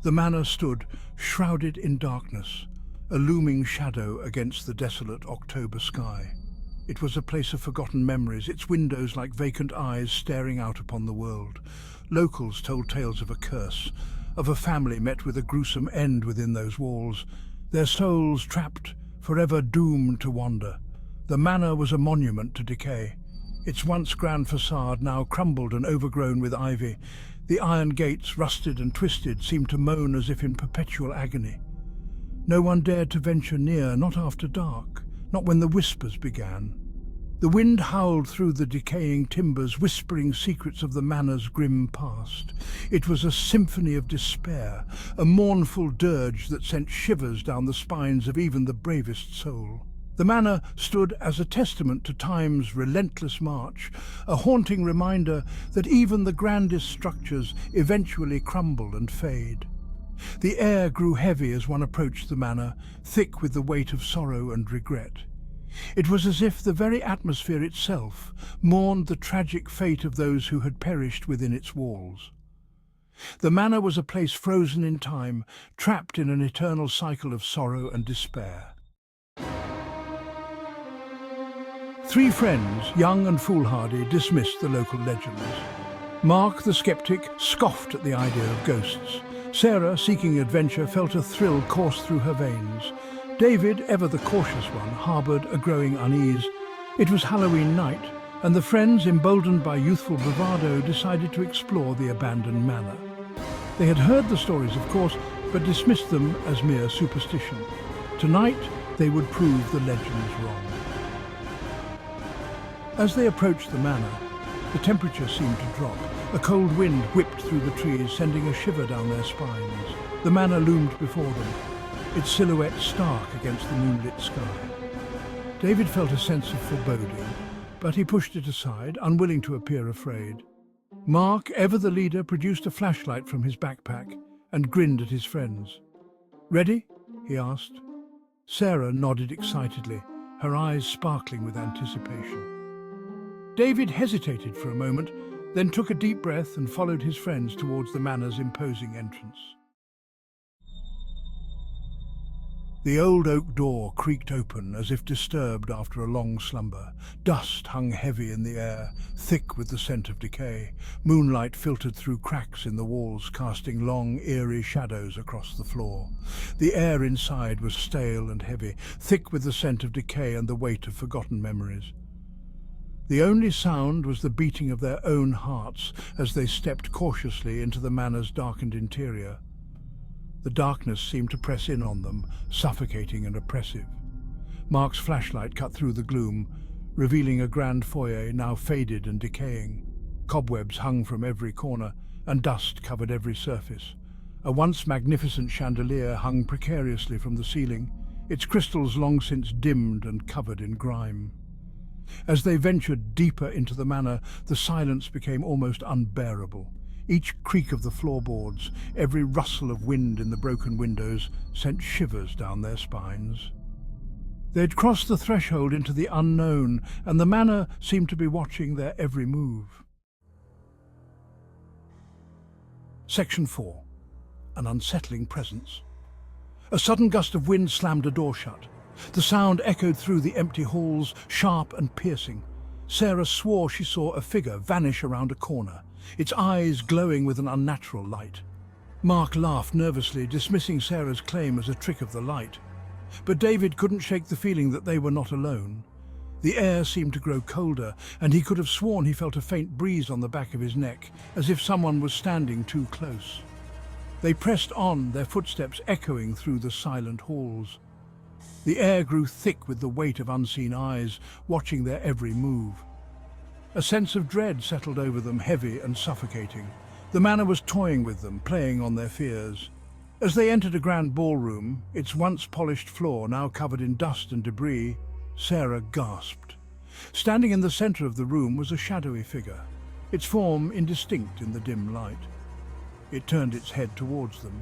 The manor stood, shrouded in darkness, a looming shadow against the desolate October sky. It was a place of forgotten memories, its windows like vacant eyes staring out upon the world. Locals told tales of a curse, of a family met with a gruesome end within those walls, their souls trapped, forever doomed to wander. The manor was a monument to decay. Its once grand facade now crumbled and overgrown with ivy. The iron gates, rusted and twisted, seemed to moan as if in perpetual agony. No one dared to venture near, not after dark, not when the whispers began. The wind howled through the decaying timbers, whispering secrets of the manor's grim past. It was a symphony of despair, a mournful dirge that sent shivers down the spines of even the bravest soul. The manor stood as a testament to time's relentless march, a haunting reminder that even the grandest structures eventually crumble and fade. The air grew heavy as one approached the manor, thick with the weight of sorrow and regret. It was as if the very atmosphere itself mourned the tragic fate of those who had perished within its walls. The manor was a place frozen in time, trapped in an eternal cycle of sorrow and despair. Three friends, young and foolhardy, dismissed the local legends. Mark, the skeptic, scoffed at the idea of ghosts. Sarah, seeking adventure, felt a thrill course through her veins. David, ever the cautious one, harboured a growing unease. It was Halloween night, and the friends, emboldened by youthful bravado, decided to explore the abandoned manor. They had heard the stories, of course, but dismissed them as mere superstition. Tonight, they would prove the legends wrong. As they approached the manor, the temperature seemed to drop. A cold wind whipped through the trees, sending a shiver down their spines. The manor loomed before them, its silhouette stark against the moonlit sky. David felt a sense of foreboding, but he pushed it aside, unwilling to appear afraid. Mark, ever the leader, produced a flashlight from his backpack and grinned at his friends. "Ready?" he asked. Sarah nodded excitedly, her eyes sparkling with anticipation. David hesitated for a moment, then took a deep breath and followed his friends towards the manor's imposing entrance. The old oak door creaked open as if disturbed after a long slumber. Dust hung heavy in the air, thick with the scent of decay. Moonlight filtered through cracks in the walls, casting long, eerie shadows across the floor. The air inside was stale and heavy, thick with the scent of decay and the weight of forgotten memories. The only sound was the beating of their own hearts as they stepped cautiously into the manor's darkened interior. The darkness seemed to press in on them, suffocating and oppressive. Mark's flashlight cut through the gloom, revealing a grand foyer now faded and decaying. Cobwebs hung from every corner, and dust covered every surface. A once magnificent chandelier hung precariously from the ceiling, its crystals long since dimmed and covered in grime. As they ventured deeper into the manor, the silence became almost unbearable. Each creak of the floorboards, every rustle of wind in the broken windows, sent shivers down their spines. They'd crossed the threshold into the unknown, and the manor seemed to be watching their every move. Section 4. An Unsettling Presence. A sudden gust of wind slammed a door shut. The sound echoed through the empty halls, sharp and piercing. Sarah swore she saw a figure vanish around a corner, its eyes glowing with an unnatural light. Mark laughed nervously, dismissing Sarah's claim as a trick of the light. But David couldn't shake the feeling that they were not alone. The air seemed to grow colder, and he could have sworn he felt a faint breeze on the back of his neck, as if someone was standing too close. They pressed on, their footsteps echoing through the silent halls. The air grew thick with the weight of unseen eyes, watching their every move. A sense of dread settled over them, heavy and suffocating. The manor was toying with them, playing on their fears. As they entered a grand ballroom, its once polished floor now covered in dust and debris, Sarah gasped. Standing in the center of the room was a shadowy figure, its form indistinct in the dim light. It turned its head towards them,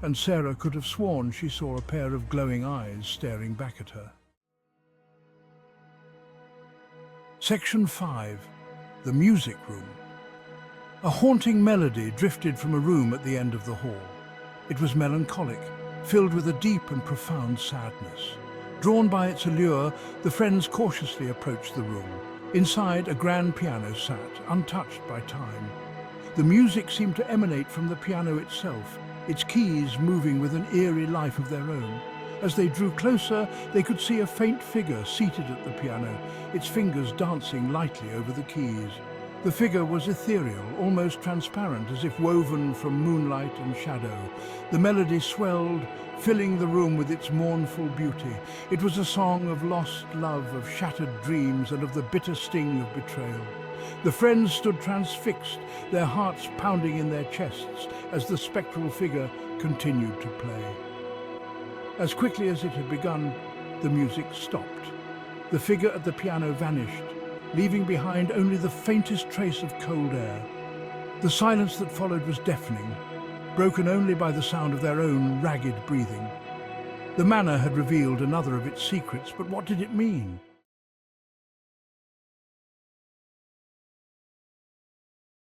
and Sarah could have sworn she saw a pair of glowing eyes staring back at her. Section 5. The Music Room. A haunting melody drifted from a room at the end of the hall. It was melancholic, filled with a deep and profound sadness. Drawn by its allure, the friends cautiously approached the room. Inside, a grand piano sat, untouched by time. The music seemed to emanate from the piano itself, its keys moving with an eerie life of their own. As they drew closer, they could see a faint figure seated at the piano, its fingers dancing lightly over the keys. The figure was ethereal, almost transparent, as if woven from moonlight and shadow. The melody swelled, filling the room with its mournful beauty. It was a song of lost love, of shattered dreams, and of the bitter sting of betrayal. The friends stood transfixed, their hearts pounding in their chests as the spectral figure continued to play. As quickly as it had begun, the music stopped. The figure at the piano vanished, leaving behind only the faintest trace of cold air. The silence that followed was deafening, broken only by the sound of their own ragged breathing. The manor had revealed another of its secrets, but what did it mean?